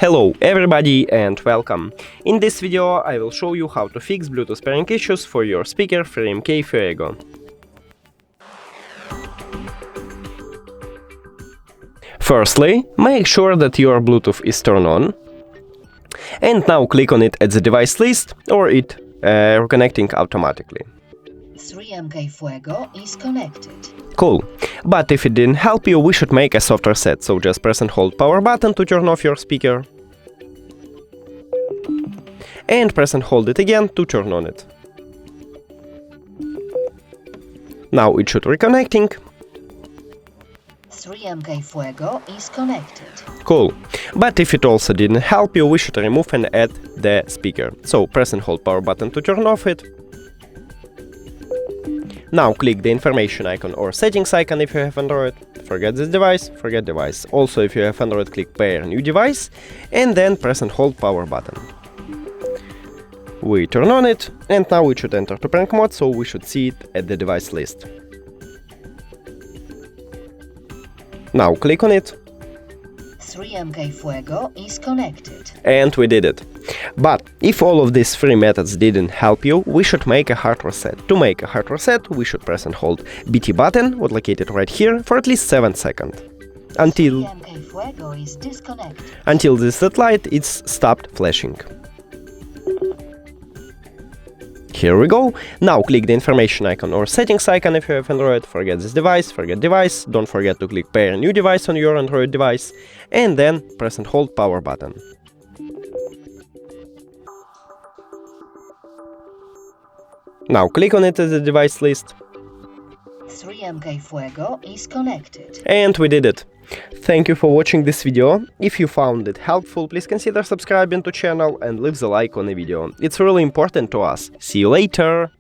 Hello everybody and welcome! In this video I will show you how to fix Bluetooth pairing issues for your speaker 3mk Fuego. Firstly, make sure that your Bluetooth is turned on, and now click on it at the device list or it reconnecting automatically. 3mk Fuego is connected. Cool. But if it didn't help you, we should make a soft reset, so just press and hold power button to turn off your speaker. And press and hold it again to turn on it. Now it should reconnecting. 3mk Fuego is connected. Cool. But if it also didn't help you, we should remove and add the speaker. So press and hold power button to turn off it. Now click the information icon or settings icon if you have Android. Forget this device, forget device. Also if you have Android, click pair new device and then press and hold power button. We turn on it and now it should enter to prank mode, so we should see it at the device list. Now click on it. 3mk Fuego is connected. And we did it. But if all of these three methods didn't help you, we should make a hard reset. To make a hard reset, we should press and hold BT button, located right here, for at least 7 seconds. Until 3mk Fuego is disconnected. Until this red light is stopped flashing. Here we go. Now click the information icon or settings icon if you have Android. Forget this device, forget device. Don't forget to click pair new device on your Android device. And then press and hold power button. Now click on it at the device list. 3mk Fuego is connected. And we did it. Thank you for watching this video. If you found it helpful, please consider subscribing to channel and leave the like on the video. It's really important to us. See you later!